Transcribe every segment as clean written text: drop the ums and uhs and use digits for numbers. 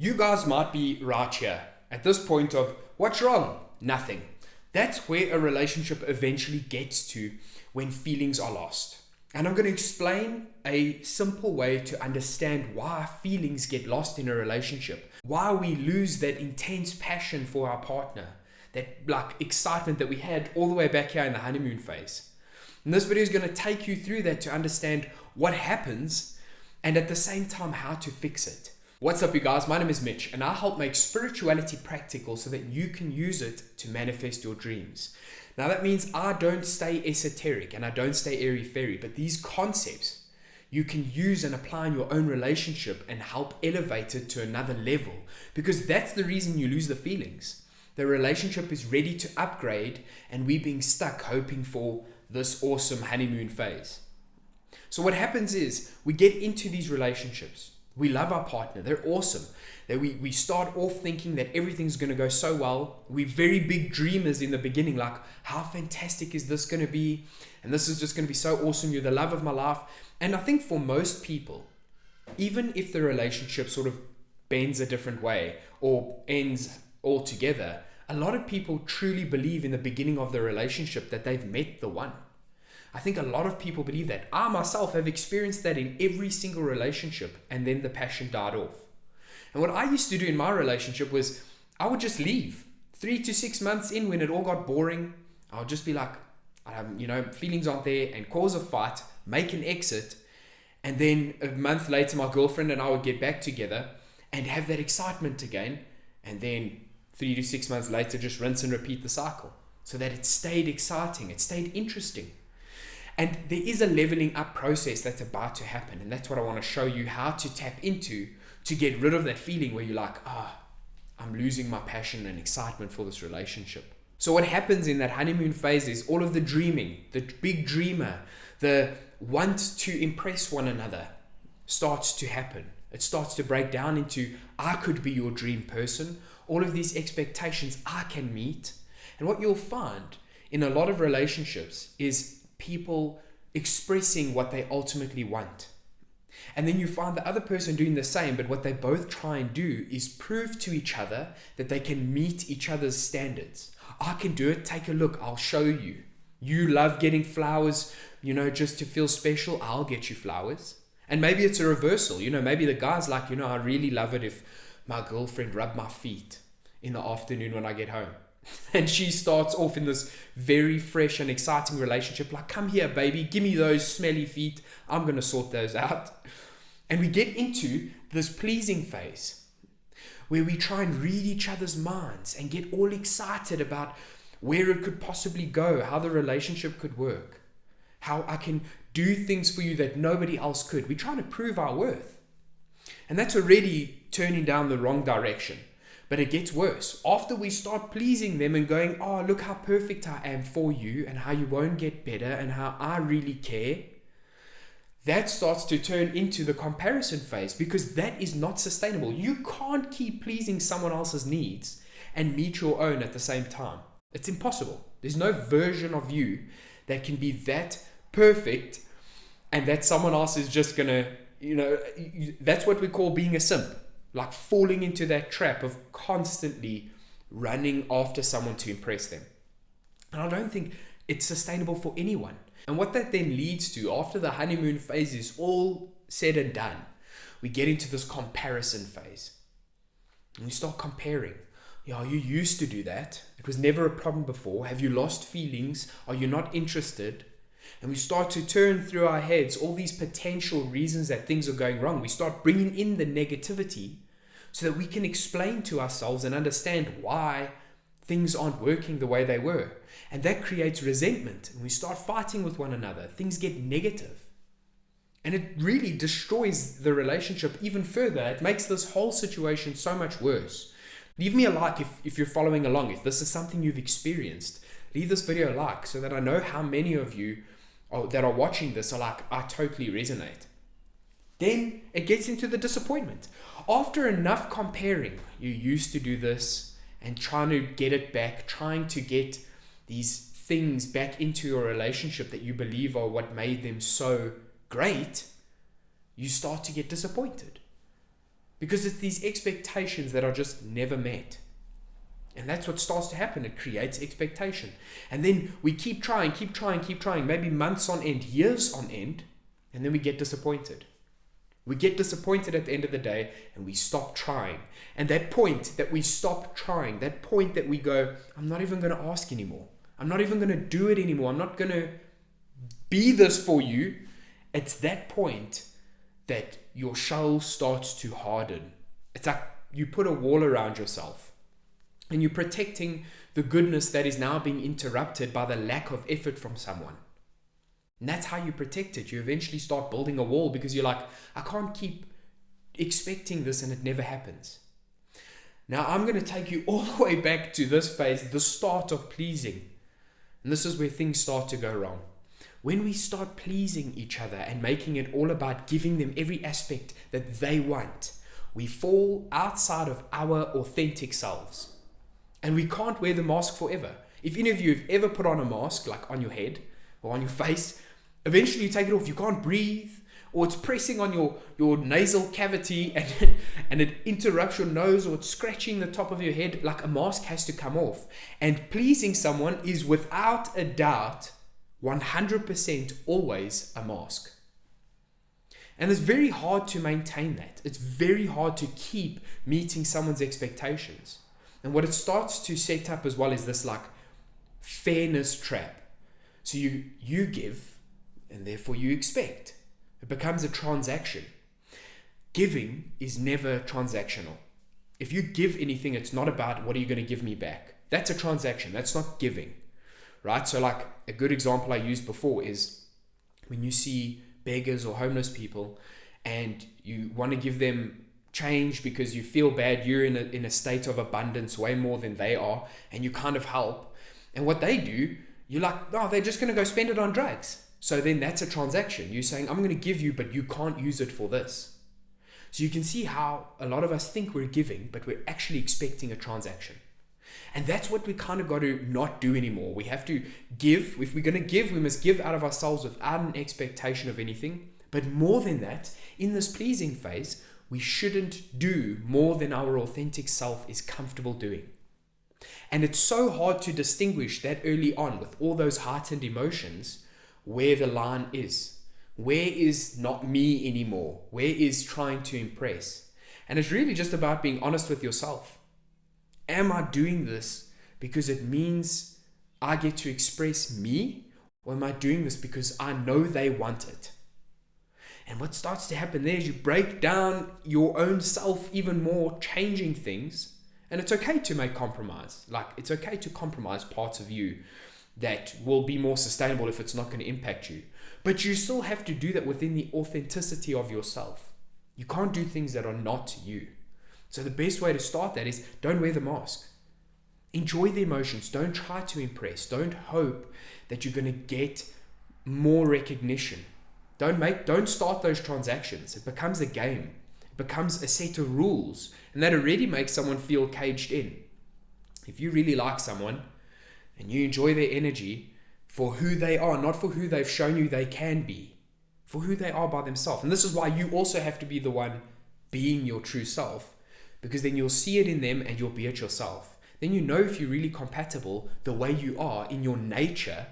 You guys might be right here at this point of what's wrong? Nothing. That's where a relationship eventually gets to when feelings are lost. And I'm going to explain a simple way to understand why feelings get lost in a relationship, why we lose that intense passion for our partner, that like excitement that we had all the way back here in the honeymoon phase. And this video is going to take you through that to understand what happens and at the same time how to fix it. What's up, you guys? My name is Mitch, and I help make spirituality practical so that you can use it to manifest your dreams. Now, that means I don't stay esoteric and I don't stay airy-fairy, but these concepts you can use and apply in your own relationship and help elevate it to another level, because that's the reason you lose the feelings. The relationship is ready to upgrade, and we're being stuck hoping for this awesome honeymoon phase. So what happens is we get into these relationships. We love our partner. They're awesome. We start off thinking that everything's going to go so well. We're very big dreamers in the beginning, like, how fantastic is this going to be? And this is just going to be so awesome. You're the love of my life. And I think for most people, even if the relationship sort of bends a different way or ends altogether, a lot of people truly believe in the beginning of the relationship that they've met the one. I think a lot of people believe that. I myself have experienced that in every single relationship, and then the passion died off. And what I used to do in my relationship was I would just leave. 3 to 6 months in, when it all got boring, I would just be like, feelings aren't there, and cause a fight, make an exit. And then a month later, my girlfriend and I would get back together and have that excitement again. And then 3 to 6 months later, just rinse and repeat the cycle, so that it stayed exciting, it stayed interesting. And there is a leveling up process that's about to happen. And that's what I want to show you how to tap into to get rid of that feeling where you're like, I'm losing my passion and excitement for this relationship. So what happens in that honeymoon phase is all of the dreaming, the big dreamer, the want to impress one another starts to happen. It starts to break down into, I could be your dream person. All of these expectations I can meet. And what you'll find in a lot of relationships is people expressing what they ultimately want. And then you find the other person doing the same, but what they both try and do is prove to each other that they can meet each other's standards. I can do it. Take a look. I'll show you. You love getting flowers, just to feel special. I'll get you flowers. And maybe it's a reversal. Maybe the guy's like, I really love it if my girlfriend rubbed my feet in the afternoon when I get home. And she starts off in this very fresh and exciting relationship, like, come here, baby, give me those smelly feet. I'm going to sort those out. And we get into this pleasing phase where we try and read each other's minds and get all excited about where it could possibly go, how the relationship could work, how I can do things for you that nobody else could. We're trying to prove our worth. And that's already turning down the wrong direction. But it gets worse. After we start pleasing them and going, oh, look how perfect I am for you and how you won't get better and how I really care, that starts to turn into the comparison phase, because that is not sustainable. You can't keep pleasing someone else's needs and meet your own at the same time. It's impossible. There's no version of you that can be that perfect and that someone else is just going to, that's what we call being a simp. Like falling into that trap of constantly running after someone to impress them. And I don't think it's sustainable for anyone. And what that then leads to, after the honeymoon phase is all said and done, we get into this comparison phase. And we start comparing. You used to do that. It was never a problem before. Have you lost feelings? Are you not interested? And we start to turn through our heads all these potential reasons that things are going wrong. We start bringing in the negativity so that we can explain to ourselves and understand why things aren't working the way they were. And that creates resentment. And we start fighting with one another. Things get negative. And it really destroys the relationship even further. It makes this whole situation so much worse. Leave me a like if you're following along. If this is something you've experienced, leave this video a like so that I know how many of you that are watching this are like, I totally resonate. Then it gets into the disappointment. After enough comparing, you used to do this and trying to get it back, trying to get these things back into your relationship that you believe are what made them so great, you start to get disappointed. because it's these expectations that are just never met. And that's what starts to happen. It creates expectation. And then we keep trying, maybe months on end, years on end, and then we get disappointed. We get disappointed at the end of the day and we stop trying. And that point that we stop trying, that point that we go, I'm not even going to ask anymore. I'm not even going to do it anymore. I'm not going to be this for you. It's that point that your shell starts to harden. It's like you put a wall around yourself. And you're protecting the goodness that is now being interrupted by the lack of effort from someone. And that's how you protect it. You eventually start building a wall because you're like, I can't keep expecting this and it never happens. Now I'm going to take you all the way back to this phase, the start of pleasing. And this is where things start to go wrong. When we start pleasing each other and making it all about giving them every aspect that they want, we fall outside of our authentic selves. And we can't wear the mask forever. If any of you have ever put on a mask, like on your head or on your face, eventually you take it off. You can't breathe, or it's pressing on your nasal cavity and it interrupts your nose, or it's scratching the top of your head. Like, a mask has to come off. And pleasing someone is without a doubt 100% always a mask. And it's very hard to maintain that. It's very hard to keep meeting someone's expectations. And what it starts to set up as well is this like fairness trap. So you give and therefore you expect. It becomes a transaction. Giving is never transactional. If you give anything, it's not about what are you going to give me back. That's a transaction. That's not giving, right? So like a good example I used before is when you see beggars or homeless people and you want to give them change because you feel bad, you're in a state of abundance way more than they are, and you kind of help. And what they do, you're like, no, they're just going to go spend it on drugs. So then that's a transaction. You're saying, I'm going to give you, but you can't use it for this. So you can see how a lot of us think we're giving, but we're actually expecting a transaction. And that's what we kind of got to not do anymore. We have to give. If we're going to give, we must give out of ourselves without an expectation of anything. But more than that, in this pleasing phase, we shouldn't do more than our authentic self is comfortable doing. And it's so hard to distinguish that early on with all those heightened emotions where the line is. Where is not me anymore? Where is trying to impress? And it's really just about being honest with yourself. Am I doing this because it means I get to express me? Or am I doing this because I know they want it? And what starts to happen there is you break down your own self even more, changing things. And it's okay to make compromise. Like, it's okay to compromise parts of you that will be more sustainable if it's not going to impact you. But you still have to do that within the authenticity of yourself. You can't do things that are not you. So the best way to start that is don't wear the mask. Enjoy the emotions. Don't try to impress. Don't hope that you're going to get more recognition. Don't start those transactions. It becomes a game. It becomes a set of rules. And that already makes someone feel caged in. If you really like someone and you enjoy their energy for who they are, not for who they've shown you they can be, for who they are by themselves. And this is why you also have to be the one being your true self, because then you'll see it in them and you'll be it yourself. Then you know if you're really compatible the way you are in your nature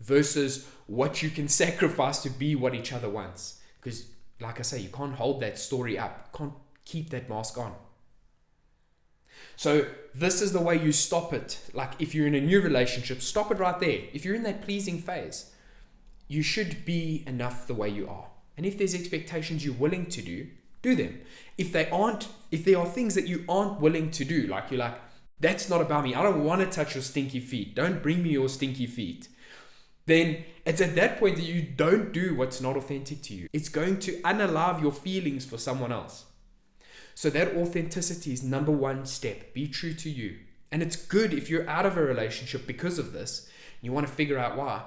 versus what you can sacrifice to be what each other wants. Because, like I say, you can't hold that story up. You can't keep that mask on. So this is the way you stop it. Like, if you're in a new relationship, stop it right there. If you're in that pleasing phase, you should be enough the way you are. And if there's expectations you're willing to do them. If there are things that you aren't willing to do, like you're like, that's not about me. I don't want to touch your stinky feet. Don't bring me your stinky feet. Then it's at that point that you don't do what's not authentic to you. It's going to unalive your feelings for someone else. So that authenticity is number one step. Be true to you. And it's good if you're out of a relationship because of this. You want to figure out why.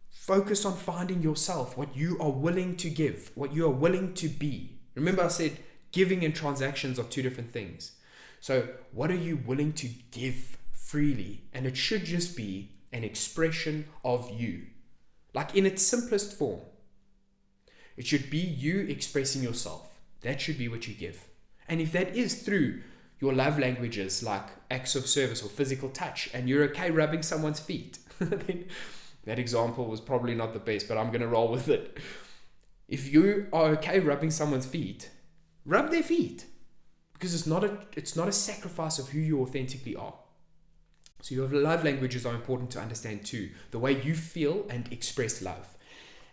Focus on finding yourself, what you are willing to give, what you are willing to be. Remember I said giving and transactions are two different things. So what are you willing to give freely? And it should just be an expression of you. Like in its simplest form. It should be you expressing yourself. That should be what you give. And if that is through your love languages like acts of service or physical touch, and you're okay rubbing someone's feet, then that example was probably not the best, but I'm going to roll with it. If you are okay rubbing someone's feet, rub their feet, because it's not a sacrifice of who you authentically are. So your love languages are important to understand too, the way you feel and express love.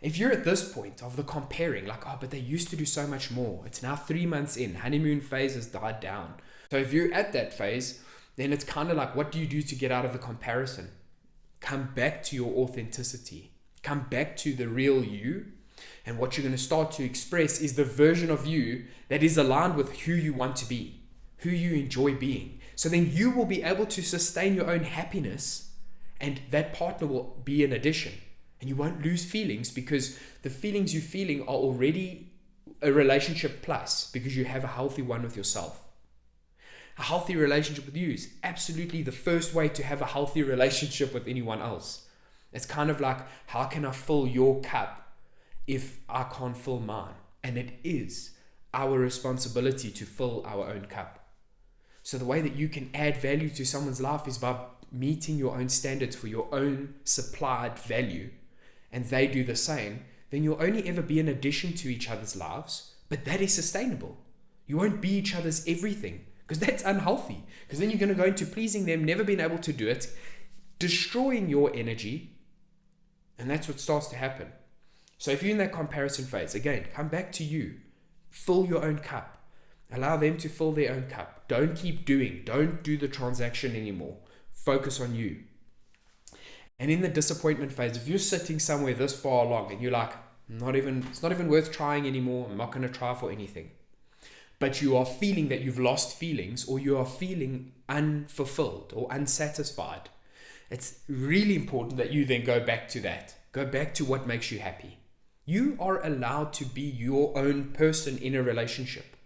If you're at this point of the comparing, like, oh, but they used to do so much more. It's now 3 months in, honeymoon phase has died down. So if you're at that phase, then it's kind of like, what do you do to get out of the comparison? Come back to your authenticity. Come back to the real you. And what you're going to start to express is the version of you that is aligned with who you want to be, who you enjoy being. So then you will be able to sustain your own happiness, and that partner will be an addition. And you won't lose feelings, because the feelings you're feeling are already a relationship plus, because you have a healthy one with yourself. A healthy relationship with you is absolutely the first way to have a healthy relationship with anyone else. It's kind of like, how can I fill your cup if I can't fill mine? And it is our responsibility to fill our own cup. So the way that you can add value to someone's life is by meeting your own standards for your own supplied value, and they do the same. Then you'll only ever be an addition to each other's lives, but that is sustainable. You won't be each other's everything, because that's unhealthy, because then you're going to go into pleasing them, never being able to do it, destroying your energy, and that's what starts to happen. So if you're in that comparison phase, again, come back to you. Fill your own cup. Allow them to fill their own cup. Don't keep doing. Don't do the transaction anymore. Focus on you. And in the disappointment phase, if you're sitting somewhere this far along and you're like, it's not even worth trying anymore, I'm not going to try for anything, but you are feeling that you've lost feelings, or you are feeling unfulfilled or unsatisfied, it's really important that you then go back to that. Go back to what makes you happy. You are allowed to be your own person in a relationship.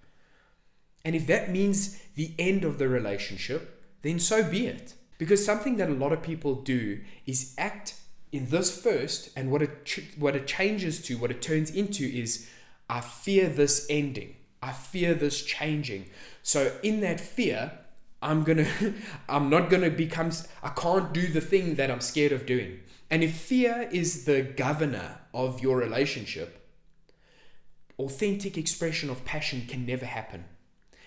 And if that means the end of the relationship, then so be it. Because something that a lot of people do is act in this first, and what it changes to, what it turns into is, I fear this ending. I fear this changing. So in that fear, I can't do the thing that I'm scared of doing. And if fear is the governor of your relationship, authentic expression of passion can never happen.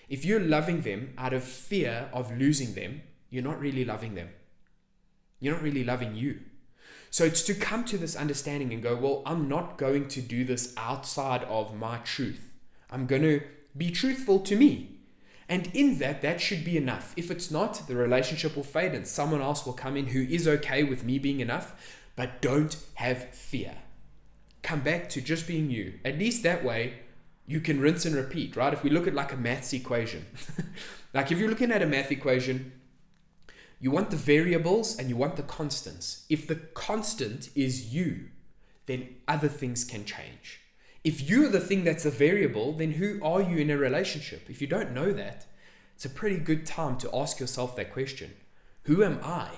If you're loving them out of fear of losing them, you're not really loving them. You're not really loving you. So it's to come to this understanding and go, well, I'm not going to do this outside of my truth. I'm going to be truthful to me. And in that should be enough. If it's not, the relationship will fade and someone else will come in who is okay with me being enough, but don't have fear. Come back to just being you. At least that way, you can rinse and repeat, right? If we look at like a maths equation, like if you're looking at a math equation, you want the variables and you want the constants. If the constant is you, then other things can change. If you're the thing that's a variable, then who are you in a relationship? If you don't know that, it's a pretty good time to ask yourself that question. Who am I?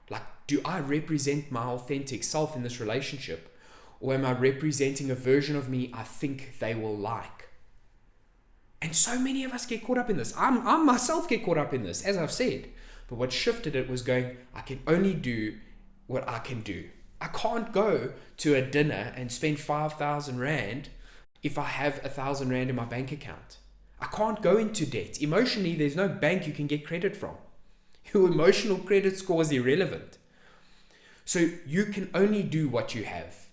Like, do I represent my authentic self in this relationship? Or am I representing a version of me I think they will like? And so many of us get caught up in this. I myself get caught up in this, as I've said. But what shifted it was going, I can only do what I can do. I can't go to a dinner and spend 5,000 Rand if I have 1,000 Rand in my bank account. I can't go into debt. Emotionally, there's no bank you can get credit from. Your emotional credit score is irrelevant. So you can only do what you have.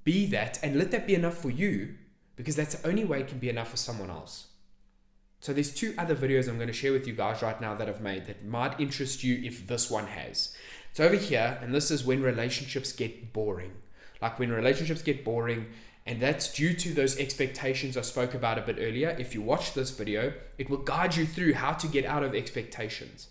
Be that, and let that be enough for you, because that's the only way it can be enough for someone else. So there's 2 other videos I'm going to share with you guys right now that I've made that might interest you if this one has. It's over here, and this is when relationships get boring. Like when relationships get boring, and that's due to those expectations I spoke about a bit earlier. If you watch this video, it will guide you through how to get out of expectations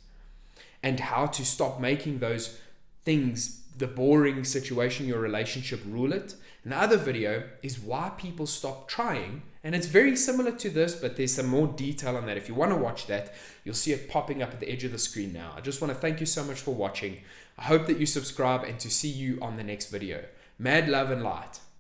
and how to stop making those things, the boring situation, your relationship, rule it. And the other video is why people stop trying. And it's very similar to this, but there's some more detail on that. If you want to watch that, you'll see it popping up at the edge of the screen now. I just want to thank you so much for watching. I hope that you subscribe and to see you on the next video. Mad love and light.